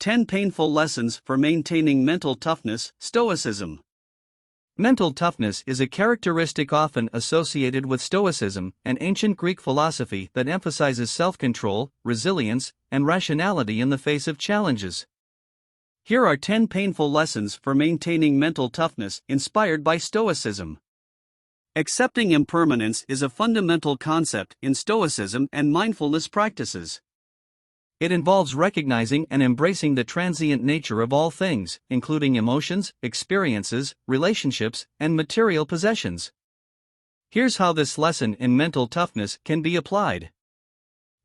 10 Painful Lessons for Maintaining Mental Toughness, Stoicism. Mental toughness is a characteristic often associated with Stoicism, an ancient Greek philosophy that emphasizes self-control, resilience, and rationality in the face of challenges. Here are 10 painful lessons for maintaining mental toughness inspired by Stoicism. Accepting impermanence is a fundamental concept in Stoicism and mindfulness practices. It involves recognizing and embracing the transient nature of all things, including emotions, experiences, relationships, and material possessions. Here's how this lesson in mental toughness can be applied.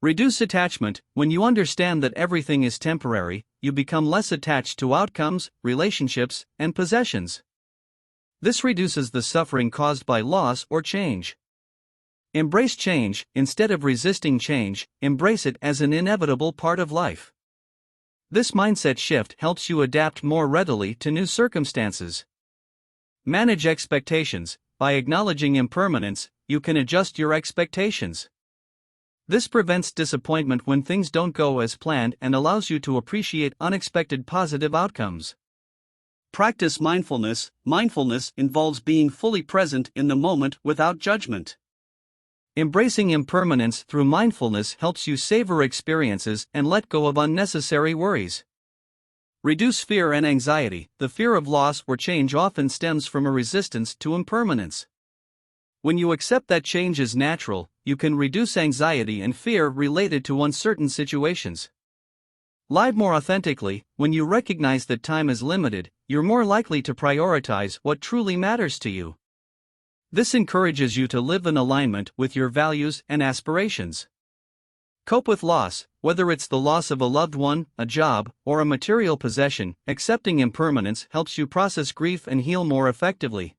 Reduce attachment. When you understand that everything is temporary, you become less attached to outcomes, relationships, and possessions. This reduces the suffering caused by loss or change. Embrace change. Instead of resisting change, embrace it as an inevitable part of life. This mindset shift helps you adapt more readily to new circumstances. Manage expectations. By acknowledging impermanence, you can adjust your expectations. This prevents disappointment when things don't go as planned and allows you to appreciate unexpected positive outcomes. Practice mindfulness. Mindfulness involves being fully present in the moment without judgment. Embracing impermanence through mindfulness helps you savor experiences and let go of unnecessary worries. Reduce fear and anxiety. The fear of loss or change often stems from a resistance to impermanence. When you accept that change is natural, you can reduce anxiety and fear related to uncertain situations. Live more authentically. When you recognize that time is limited, you're more likely to prioritize what truly matters to you. This encourages you to live in alignment with your values and aspirations. Cope with loss. Whether it's the loss of a loved one, a job, or a material possession, accepting impermanence helps you process grief and heal more effectively.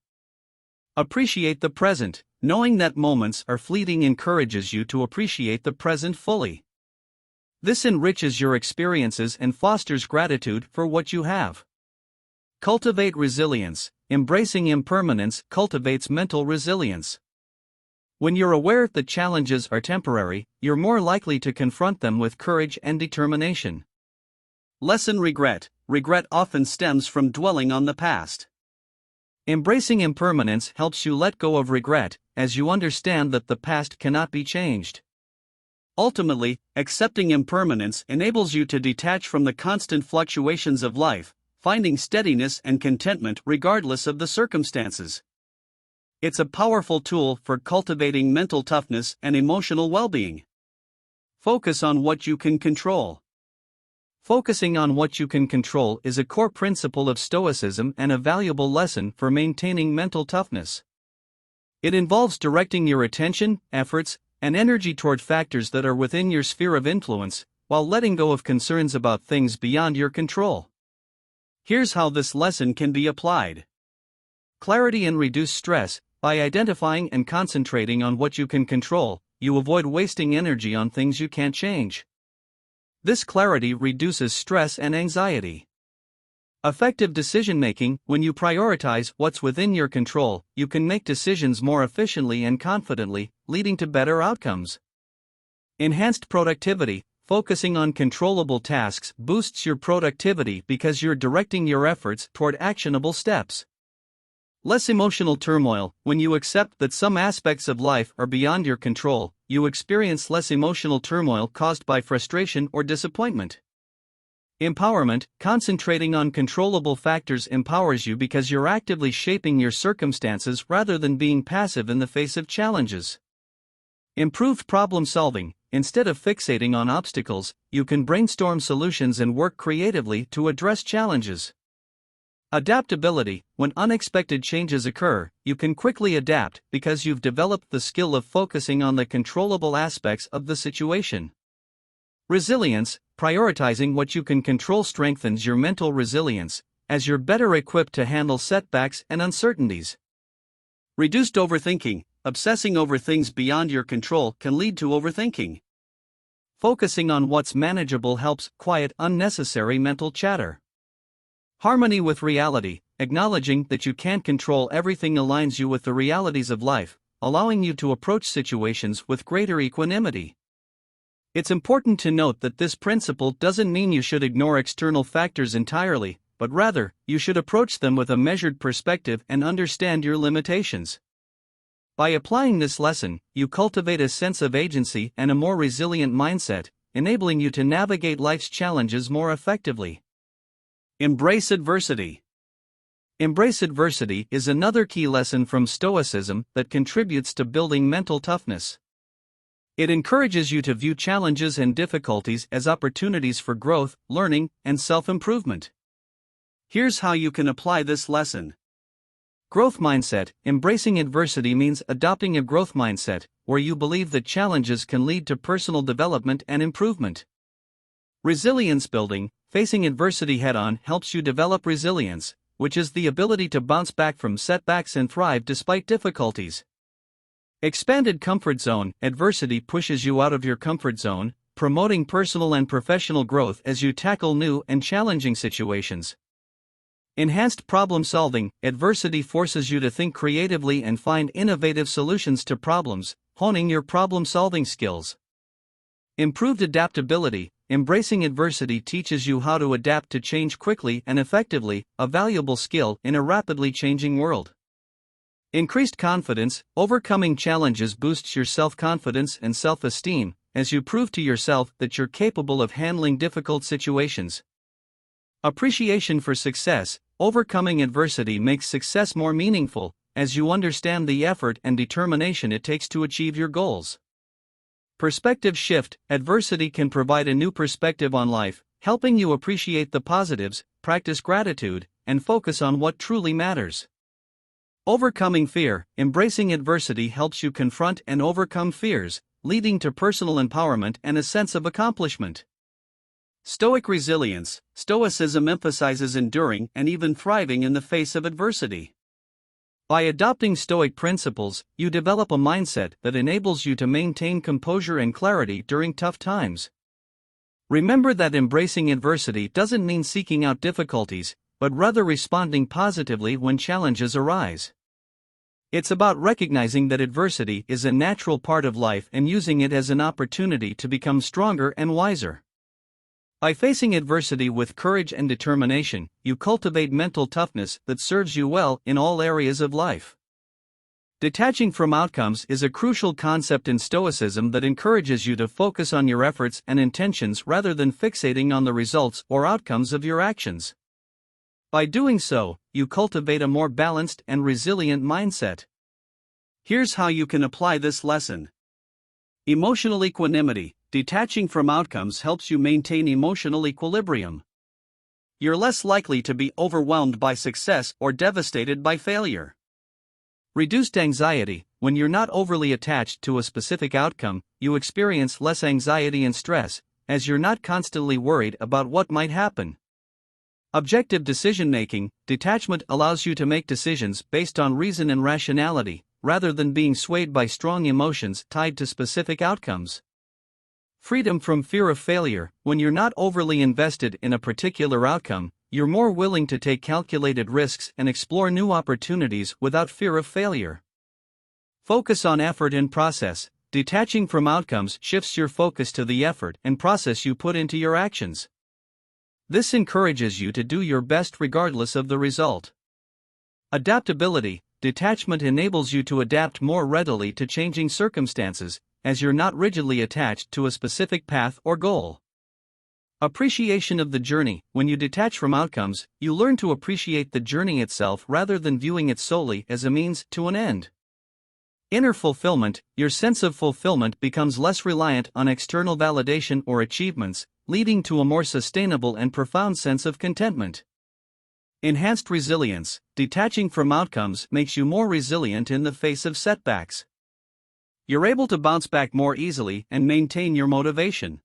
Appreciate the present. Knowing that moments are fleeting encourages you to appreciate the present fully. This enriches your experiences and fosters gratitude for what you have. Cultivate resilience. Embracing impermanence cultivates mental resilience. When you're aware that challenges are temporary, you're more likely to confront them with courage and determination. Lessen regret. Regret often stems from dwelling on the past. Embracing impermanence helps you let go of regret, as you understand that the past cannot be changed. Ultimately, accepting impermanence enables you to detach from the constant fluctuations of life, finding steadiness and contentment regardless of the circumstances. It's a powerful tool for cultivating mental toughness and emotional well-being. Focus on what you can control. Focusing on what you can control is a core principle of Stoicism and a valuable lesson for maintaining mental toughness. It involves directing your attention, efforts, and energy toward factors that are within your sphere of influence, while letting go of concerns about things beyond your control. Here's how this lesson can be applied. Clarity and reduce stress. By identifying and concentrating on what you can control, you avoid wasting energy on things you can't change. This clarity reduces stress and anxiety. Effective decision-making. When you prioritize what's within your control, you can make decisions more efficiently and confidently, leading to better outcomes. Enhanced productivity. Focusing on controllable tasks boosts your productivity because you're directing your efforts toward actionable steps. Less emotional turmoil. When you accept that some aspects of life are beyond your control, you experience less emotional turmoil caused by frustration or disappointment. Empowerment. Concentrating on controllable factors empowers you because you're actively shaping your circumstances rather than being passive in the face of challenges. Improved problem solving. Instead of fixating on obstacles, you can brainstorm solutions and work creatively to address challenges. Adaptability. When unexpected changes occur, you can quickly adapt because you've developed the skill of focusing on the controllable aspects of the situation. Resilience. Prioritizing what you can control strengthens your mental resilience, as you're better equipped to handle setbacks and uncertainties. Reduced overthinking. Obsessing over things beyond your control can lead to overthinking. Focusing on what's manageable helps quiet unnecessary mental chatter. Harmony with reality. Acknowledging that you can't control everything aligns you with the realities of life, allowing you to approach situations with greater equanimity. It's important to note that this principle doesn't mean you should ignore external factors entirely, but rather, you should approach them with a measured perspective and understand your limitations. By applying this lesson, you cultivate a sense of agency and a more resilient mindset, enabling you to navigate life's challenges more effectively. Embrace adversity. Embrace adversity is another key lesson from Stoicism that contributes to building mental toughness. It encourages you to view challenges and difficulties as opportunities for growth, learning, and self-improvement. Here's how you can apply this lesson. Growth mindset. Embracing adversity means adopting a growth mindset, where you believe that challenges can lead to personal development and improvement. Resilience building. Facing adversity head-on helps you develop resilience, which is the ability to bounce back from setbacks and thrive despite difficulties. Expanded comfort zone. Adversity pushes you out of your comfort zone, promoting personal and professional growth as you tackle new and challenging situations. Enhanced problem solving. Adversity forces you to think creatively and find innovative solutions to problems, honing your problem solving skills. Improved adaptability. Embracing adversity teaches you how to adapt to change quickly and effectively, a valuable skill in a rapidly changing world. Increased confidence. Overcoming challenges boosts your self-confidence and self-esteem, as you prove to yourself that you're capable of handling difficult situations. Appreciation for success. Overcoming adversity makes success more meaningful, as you understand the effort and determination it takes to achieve your goals. Perspective shift. Adversity can provide a new perspective on life, helping you appreciate the positives, practice gratitude, and focus on what truly matters. Overcoming fear. Embracing adversity helps you confront and overcome fears, leading to personal empowerment and a sense of accomplishment. Stoic resilience. Stoicism emphasizes enduring and even thriving in the face of adversity. By adopting Stoic principles, you develop a mindset that enables you to maintain composure and clarity during tough times. Remember that embracing adversity doesn't mean seeking out difficulties, but rather responding positively when challenges arise. It's about recognizing that adversity is a natural part of life and using it as an opportunity to become stronger and wiser. By facing adversity with courage and determination, you cultivate mental toughness that serves you well in all areas of life. Detaching from outcomes is a crucial concept in Stoicism that encourages you to focus on your efforts and intentions rather than fixating on the results or outcomes of your actions. By doing so, you cultivate a more balanced and resilient mindset. Here's how you can apply this lesson. Emotional equanimity. Detaching from outcomes helps you maintain emotional equilibrium. You're less likely to be overwhelmed by success or devastated by failure. Reduced anxiety. When you're not overly attached to a specific outcome, you experience less anxiety and stress, as you're not constantly worried about what might happen. Objective decision-making. Detachment allows you to make decisions based on reason and rationality, rather than being swayed by strong emotions tied to specific outcomes. Freedom from fear of failure. When you're not overly invested in a particular outcome, you're more willing to take calculated risks and explore new opportunities without fear of failure. Focus on effort and process. Detaching from outcomes shifts your focus to the effort and process you put into your actions. This encourages you to do your best regardless of the result. Adaptability. Detachment enables you to adapt more readily to changing circumstances, as you're not rigidly attached to a specific path or goal. Appreciation of the journey. When you detach from outcomes, you learn to appreciate the journey itself rather than viewing it solely as a means to an end. Inner fulfillment. Your sense of fulfillment becomes less reliant on external validation or achievements, leading to a more sustainable and profound sense of contentment. Enhanced resilience. Detaching from outcomes makes you more resilient in the face of setbacks. You're able to bounce back more easily and maintain your motivation.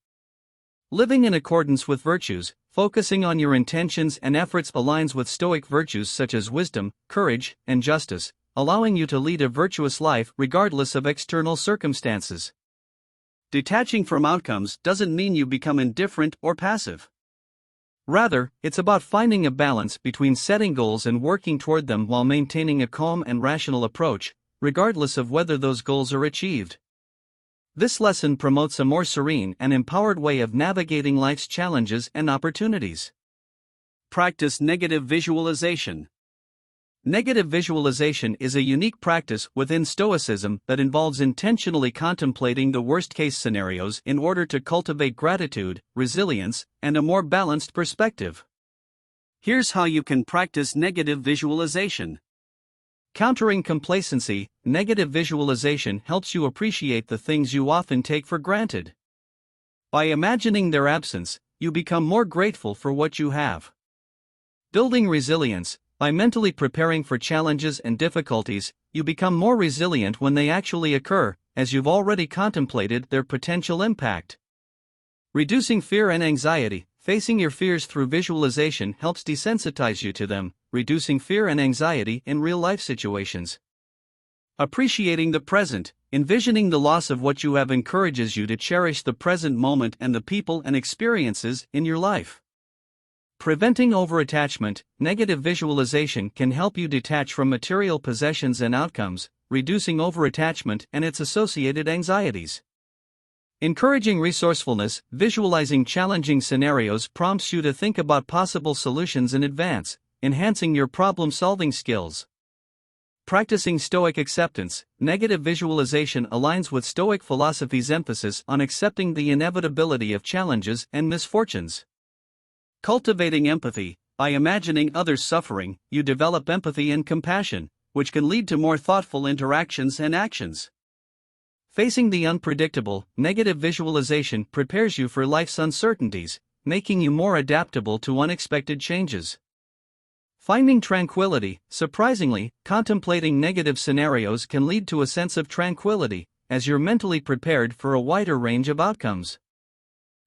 Living in accordance with virtues. Focusing on your intentions and efforts aligns with Stoic virtues such as wisdom, courage, and justice, allowing you to lead a virtuous life regardless of external circumstances. Detaching from outcomes doesn't mean you become indifferent or passive. Rather, it's about finding a balance between setting goals and working toward them while maintaining a calm and rational approach, regardless of whether those goals are achieved. This lesson promotes a more serene and empowered way of navigating life's challenges and opportunities. Practice negative visualization. Negative visualization is a unique practice within Stoicism that involves intentionally contemplating the worst-case scenarios in order to cultivate gratitude, resilience, and a more balanced perspective. Here's how you can practice negative visualization. Countering complacency, negative visualization helps you appreciate the things you often take for granted. By imagining their absence, you become more grateful for what you have. Building resilience. By mentally preparing for challenges and difficulties, you become more resilient when they actually occur, as you've already contemplated their potential impact. Reducing fear and anxiety. Facing your fears through visualization helps desensitize you to them, reducing fear and anxiety in real-life situations. Appreciating the present. Envisioning the loss of what you have encourages you to cherish the present moment and the people and experiences in your life. Preventing overattachment. Negative visualization can help you detach from material possessions and outcomes, reducing overattachment and its associated anxieties. Encouraging resourcefulness. Visualizing challenging scenarios prompts you to think about possible solutions in advance, enhancing your problem-solving skills. Practicing Stoic acceptance. Negative visualization aligns with Stoic philosophy's emphasis on accepting the inevitability of challenges and misfortunes. Cultivating empathy. By imagining others suffering, you develop empathy and compassion, which can lead to more thoughtful interactions and actions. Facing the unpredictable. Negative visualization prepares you for life's uncertainties, making you more adaptable to unexpected changes. Finding tranquility. Surprisingly, contemplating negative scenarios can lead to a sense of tranquility, as you're mentally prepared for a wider range of outcomes.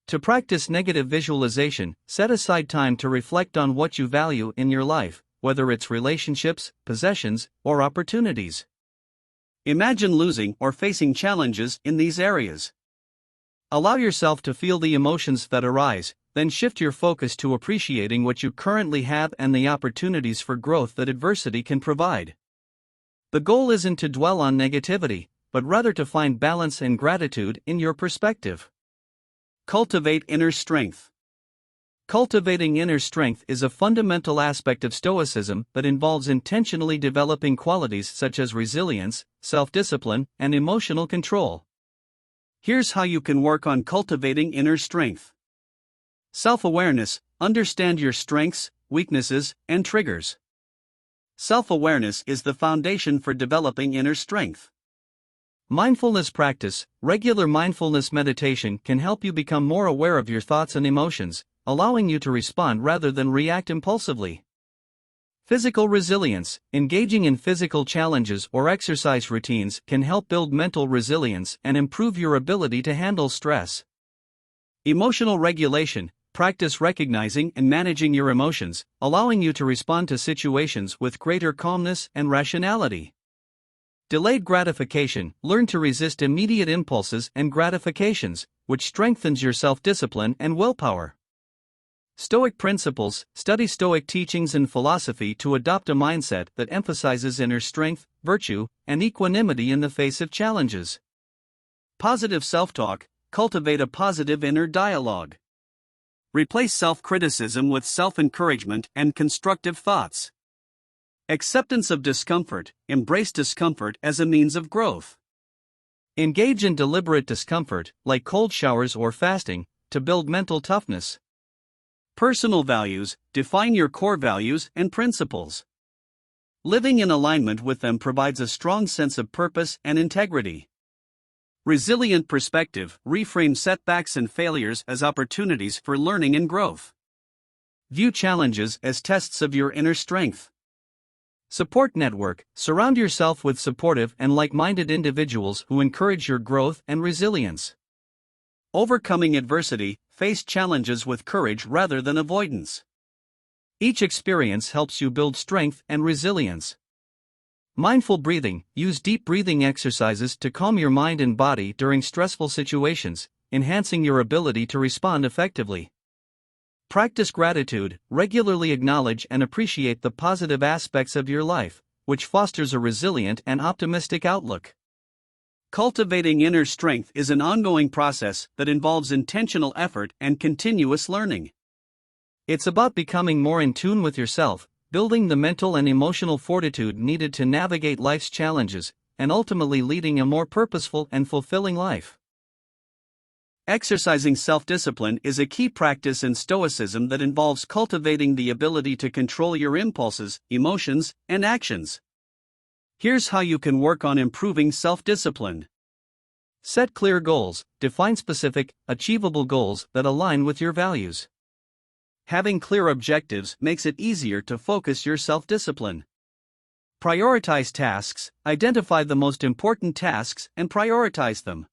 To practice negative visualization, set aside time to reflect on what you value in your life, whether it's relationships, possessions, or opportunities. Imagine losing or facing challenges in these areas. Allow yourself to feel the emotions that arise, then shift your focus to appreciating what you currently have and the opportunities for growth that adversity can provide. The goal isn't to dwell on negativity, but rather to find balance and gratitude in your perspective. Cultivate inner strength. Cultivating inner strength is a fundamental aspect of Stoicism that involves intentionally developing qualities such as resilience, self-discipline, and emotional control. Here's how you can work on cultivating inner strength. Self-awareness. Understand your strengths, weaknesses, and triggers. Self-awareness is the foundation for developing inner strength. Mindfulness practice. Regular mindfulness meditation can help you become more aware of your thoughts and emotions, allowing you to respond rather than react impulsively. Physical resilience. Engaging in physical challenges or exercise routines can help build mental resilience and improve your ability to handle stress. Emotional regulation. Practice recognizing and managing your emotions, allowing you to respond to situations with greater calmness and rationality. Delayed gratification. Learn to resist immediate impulses and gratifications, which strengthens your self-discipline and willpower. Stoic principles. Study Stoic teachings and philosophy to adopt a mindset that emphasizes inner strength, virtue, and equanimity in the face of challenges. Positive self-talk. Cultivate a positive inner dialogue. Replace self-criticism with self-encouragement and constructive thoughts. Acceptance of discomfort. Embrace discomfort as a means of growth. Engage in deliberate discomfort, like cold showers or fasting, to build mental toughness. Personal values. Define your core values and principles. Living in alignment with them provides a strong sense of purpose and integrity. Resilient perspective. Reframe setbacks and failures as opportunities for learning and growth. View challenges as tests of your inner strength. Support network. Surround yourself with supportive and like-minded individuals who encourage your growth and resilience. Overcoming adversity. Face challenges with courage rather than avoidance. Each experience helps you build strength and resilience. Mindful breathing. Use deep breathing exercises to calm your mind and body during stressful situations, enhancing your ability to respond effectively. Practice gratitude. Regularly acknowledge and appreciate the positive aspects of your life, which fosters a resilient and optimistic outlook. Cultivating inner strength is an ongoing process that involves intentional effort and continuous learning. It's about becoming more in tune with yourself, building the mental and emotional fortitude needed to navigate life's challenges, and ultimately leading a more purposeful and fulfilling life. Exercising self-discipline is a key practice in Stoicism that involves cultivating the ability to control your impulses, emotions, and actions. Here's how you can work on improving self-discipline. Set clear goals, define specific, achievable goals that align with your values. Having clear objectives makes it easier to focus your self-discipline. Prioritize tasks, identify the most important tasks and prioritize them.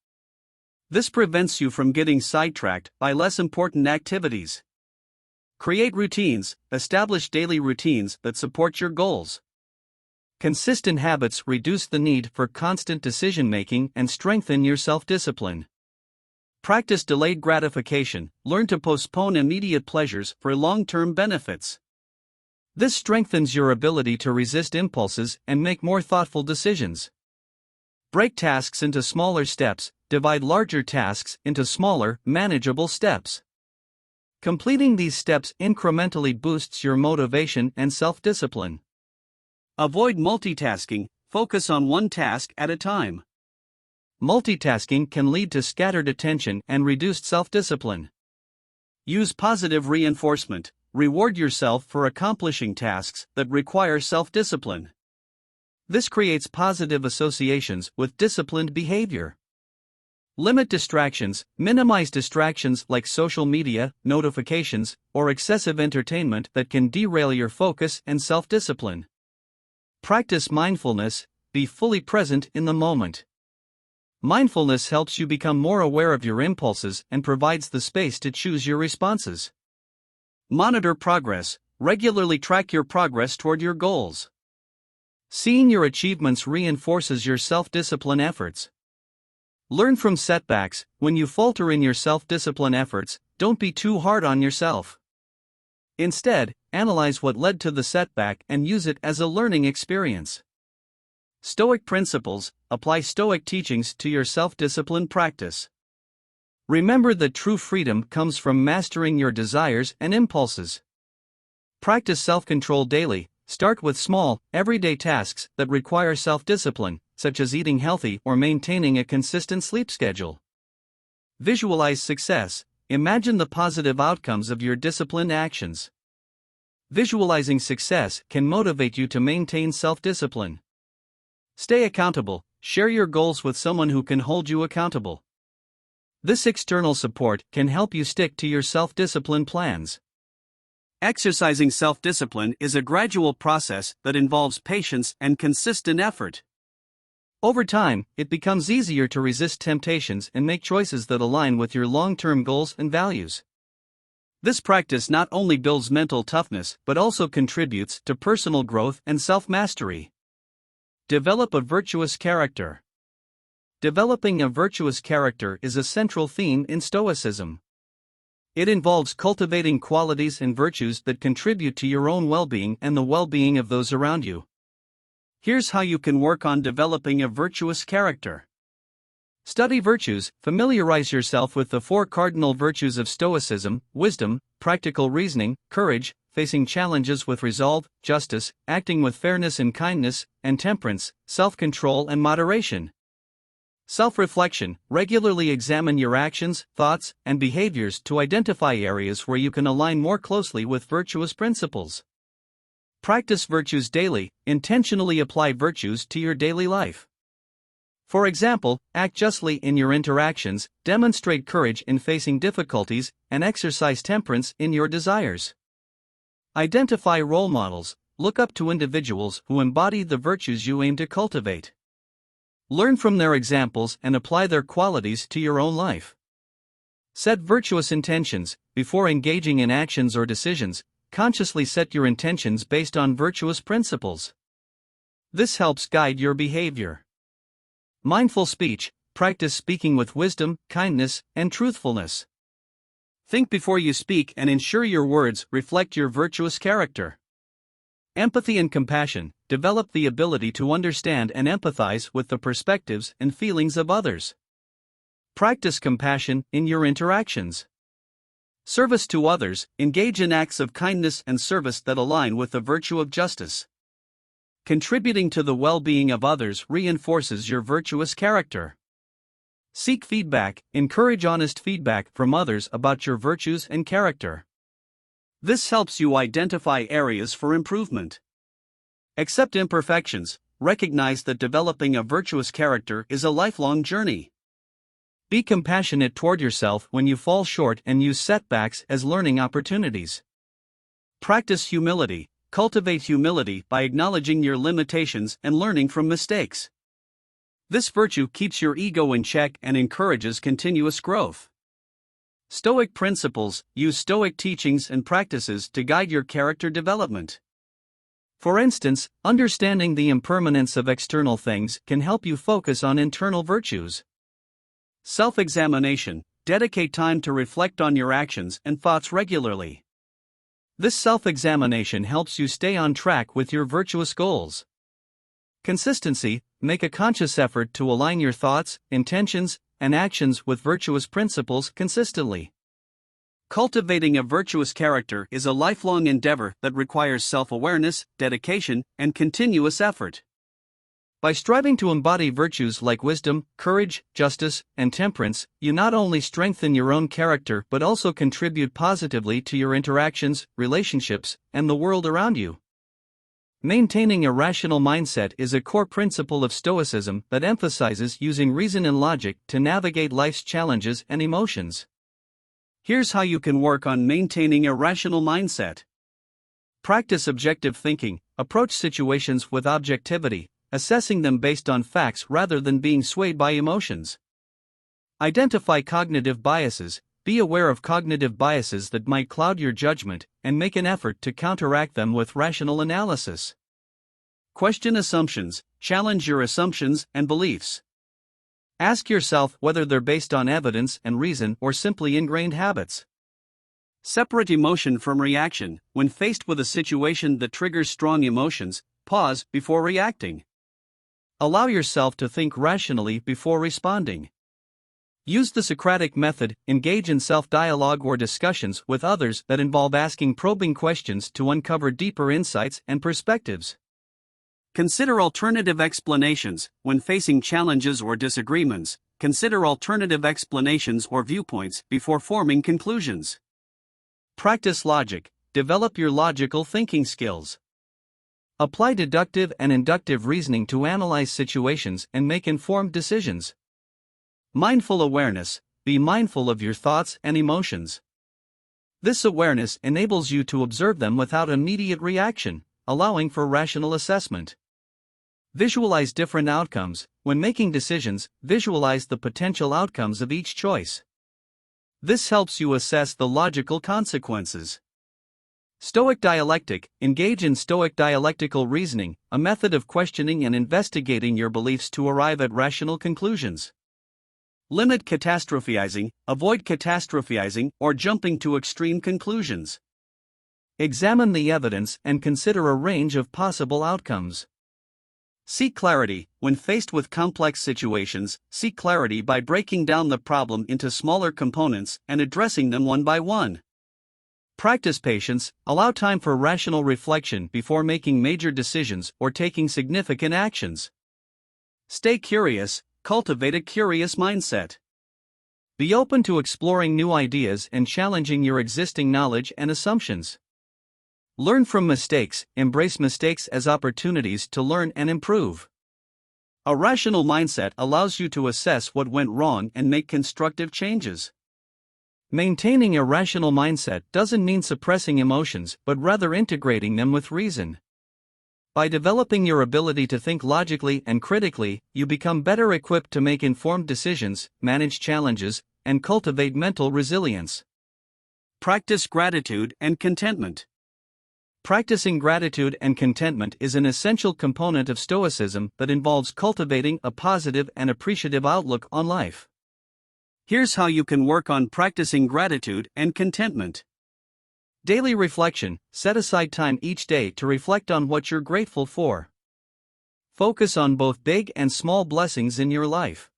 This prevents you from getting sidetracked by less important activities. Create routines, establish daily routines that support your goals. Consistent habits reduce the need for constant decision-making and strengthen your self-discipline. Practice delayed gratification, learn to postpone immediate pleasures for long-term benefits. This strengthens your ability to resist impulses and make more thoughtful decisions. Break tasks into smaller steps, divide larger tasks into smaller, manageable steps. Completing these steps incrementally boosts your motivation and self-discipline. Avoid multitasking, focus on one task at a time. Multitasking can lead to scattered attention and reduced self-discipline. Use positive reinforcement, reward yourself for accomplishing tasks that require self-discipline. This creates positive associations with disciplined behavior. Limit distractions, minimize distractions like social media, notifications, or excessive entertainment that can derail your focus and self-discipline. Practice mindfulness, be fully present in the moment. Mindfulness helps you become more aware of your impulses and provides the space to choose your responses. Monitor progress, regularly track your progress toward your goals. Seeing your achievements reinforces your self-discipline efforts. Learn from setbacks. When you falter in your self-discipline efforts, don't be too hard on yourself. Instead, analyze what led to the setback and use it as a learning experience. Stoic principles, apply Stoic teachings to your self-discipline practice. Remember that true freedom comes from mastering your desires and impulses. Practice self-control daily. Start with small, everyday tasks that require self-discipline, such as eating healthy or maintaining a consistent sleep schedule. Visualize success. Imagine the positive outcomes of your disciplined actions. Visualizing success can motivate you to maintain self-discipline. Stay accountable. Share your goals with someone who can hold you accountable. This external support can help you stick to your self-discipline plans. Exercising self-discipline is a gradual process that involves patience and consistent effort. Over time, it becomes easier to resist temptations and make choices that align with your long-term goals and values. This practice not only builds mental toughness but also contributes to personal growth and self-mastery. Develop a virtuous character. Developing a virtuous character is a central theme in Stoicism. It involves cultivating qualities and virtues that contribute to your own well-being and the well-being of those around you. Here's how you can work on developing a virtuous character. Study virtues. Familiarize yourself with the 4 cardinal virtues of Stoicism: wisdom, practical reasoning, courage, facing challenges with resolve, justice, acting with fairness and kindness, and temperance, self-control and moderation. Self-reflection. Regularly examine your actions, thoughts, and behaviors to identify areas where you can align more closely with virtuous principles. Practice virtues daily. Intentionally apply virtues to your daily life. For example, act justly in your interactions, demonstrate courage in facing difficulties, and exercise temperance in your desires. Identify role models. Look up to individuals who embody the virtues you aim to cultivate. Learn from their examples and apply their qualities to your own life. Set virtuous intentions. Before engaging in actions or decisions, consciously set your intentions based on virtuous principles. This helps guide your behavior. Mindful speech. Practice speaking with wisdom, kindness, and truthfulness. Think before you speak and ensure your words reflect your virtuous character. Empathy and compassion. Develop the ability to understand and empathize with the perspectives and feelings of others. Practice compassion in your interactions. Service to others. Engage in acts of kindness and service that align with the virtue of justice. Contributing to the well-being of others reinforces your virtuous character. Seek feedback. Encourage honest feedback from others about your virtues and character. This helps you identify areas for improvement. Accept imperfections. Recognize that developing a virtuous character is a lifelong journey. Be compassionate toward yourself when you fall short and use setbacks as learning opportunities. Practice humility. Cultivate humility by acknowledging your limitations and learning from mistakes. This virtue keeps your ego in check and encourages continuous growth. Stoic principles. Use Stoic teachings and practices to guide your character development. For instance, understanding the impermanence of external things can help you focus on internal virtues. Self-examination. Dedicate time to reflect on your actions and thoughts regularly. This self-examination helps you stay on track with your virtuous goals. Consistency. Make a conscious effort to align your thoughts, intentions, and actions with virtuous principles consistently. Cultivating a virtuous character is a lifelong endeavor that requires self-awareness, dedication, and continuous effort. By striving to embody virtues like wisdom, courage, justice, and temperance, you not only strengthen your own character but also contribute positively to your interactions, relationships, and the world around you. Maintaining a rational mindset is a core principle of Stoicism that emphasizes using reason and logic to navigate life's challenges and emotions. Here's how you can work on maintaining a rational mindset. Practice objective thinking. Approach situations with objectivity, assessing them based on facts rather than being swayed by emotions. Identify cognitive biases. Be aware of cognitive biases that might cloud your judgment, and make an effort to counteract them with rational analysis. Question assumptions. Challenge your assumptions and beliefs. Ask yourself whether they're based on evidence and reason or simply ingrained habits. Separate emotion from reaction. When faced with a situation that triggers strong emotions, pause before reacting. Allow yourself to think rationally before responding. Use the Socratic method. Engage in self-dialogue or discussions with others that involve asking probing questions to uncover deeper insights and perspectives. Consider alternative explanations. When facing challenges or disagreements, consider alternative explanations or viewpoints before forming conclusions. Practice logic. Develop your logical thinking skills. Apply deductive and inductive reasoning to analyze situations and make informed decisions. Mindful awareness. Be mindful of your thoughts and emotions. This awareness enables you to observe them without immediate reaction, allowing for rational assessment. Visualize different outcomes. When making decisions, visualize the potential outcomes of each choice. This helps you assess the logical consequences. Stoic dialectic. Engage in Stoic dialectical reasoning, a method of questioning and investigating your beliefs to arrive at rational conclusions. Limit catastrophizing. Avoid catastrophizing or jumping to extreme conclusions. Examine the evidence and consider a range of possible outcomes. Seek clarity. When faced with complex situations, seek clarity by breaking down the problem into smaller components and addressing them one by one. Practice patience. Allow time for rational reflection before making major decisions or taking significant actions. Stay curious. Cultivate a curious mindset. Be open to exploring new ideas and challenging your existing knowledge and assumptions. Learn from mistakes. Embrace mistakes as opportunities to learn and improve. A rational mindset allows you to assess what went wrong and make constructive changes. Maintaining a rational mindset doesn't mean suppressing emotions, but rather integrating them with reason. By developing your ability to think logically and critically, you become better equipped to make informed decisions, manage challenges, and cultivate mental resilience. Practice gratitude and contentment. Practicing gratitude and contentment is an essential component of Stoicism that involves cultivating a positive and appreciative outlook on life. Here's how you can work on practicing gratitude and contentment. Daily reflection: set aside time each day to reflect on what you're grateful for. Focus on both big and small blessings in your life.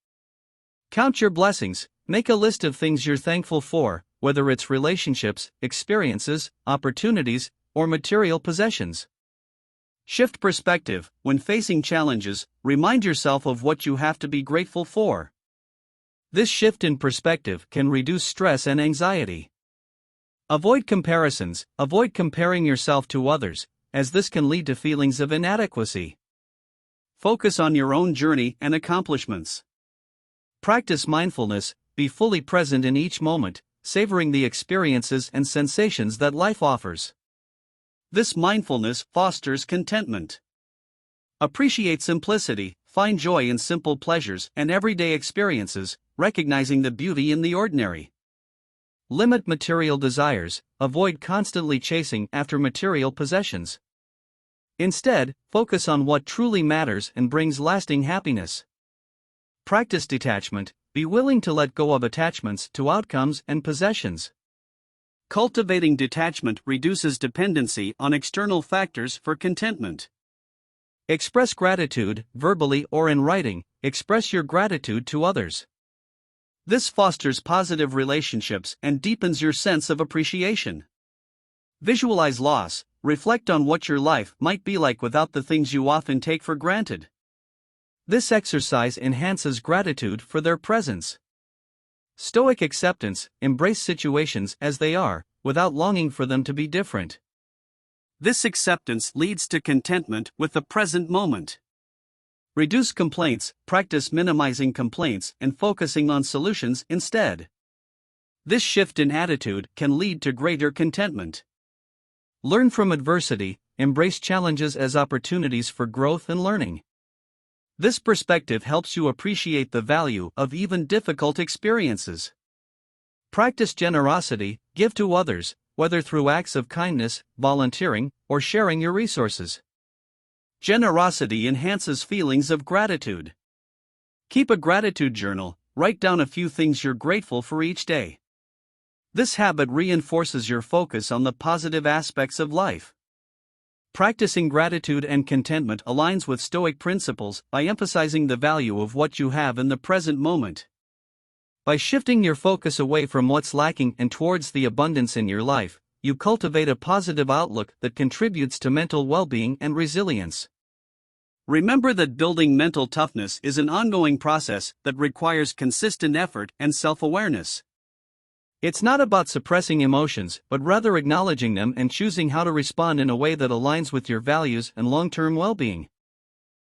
Count your blessings, make a list of things you're thankful for, whether it's relationships, experiences, opportunities, or material possessions. Shift perspective: when facing challenges, remind yourself of what you have to be grateful for. This shift in perspective can reduce stress and anxiety. Avoid comparisons: avoid comparing yourself to others, as this can lead to feelings of inadequacy. Focus on your own journey and accomplishments. Practice mindfulness: be fully present in each moment, savoring the experiences and sensations that life offers. This mindfulness fosters contentment. Appreciate simplicity: find joy in simple pleasures and everyday experiences, recognizing the beauty in the ordinary. Limit material desires: avoid constantly chasing after material possessions. Instead, focus on what truly matters and brings lasting happiness. Practice detachment: be willing to let go of attachments to outcomes and possessions. Cultivating detachment reduces dependency on external factors for contentment. Express gratitude, verbally or in writing: express your gratitude to others. This fosters positive relationships and deepens your sense of appreciation. Visualize loss: reflect on what your life might be like without the things you often take for granted. This exercise enhances gratitude for their presence. Stoic acceptance: embrace situations as they are, without longing for them to be different. This acceptance leads to contentment with the present moment. Reduce complaints: practice minimizing complaints and focusing on solutions instead. This shift in attitude can lead to greater contentment. Learn from adversity: embrace challenges as opportunities for growth and learning. This perspective helps you appreciate the value of even difficult experiences. Practice generosity: give to others, whether through acts of kindness, volunteering, or sharing your resources. Generosity enhances feelings of gratitude. Keep a gratitude journal: write down a few things you're grateful for each day. This habit reinforces your focus on the positive aspects of life. Practicing gratitude and contentment aligns with Stoic principles by emphasizing the value of what you have in the present moment. By shifting your focus away from what's lacking and towards the abundance in your life, you cultivate a positive outlook that contributes to mental well-being and resilience. Remember that building mental toughness is an ongoing process that requires consistent effort and self-awareness. It's not about suppressing emotions, but rather acknowledging them and choosing how to respond in a way that aligns with your values and long-term well-being.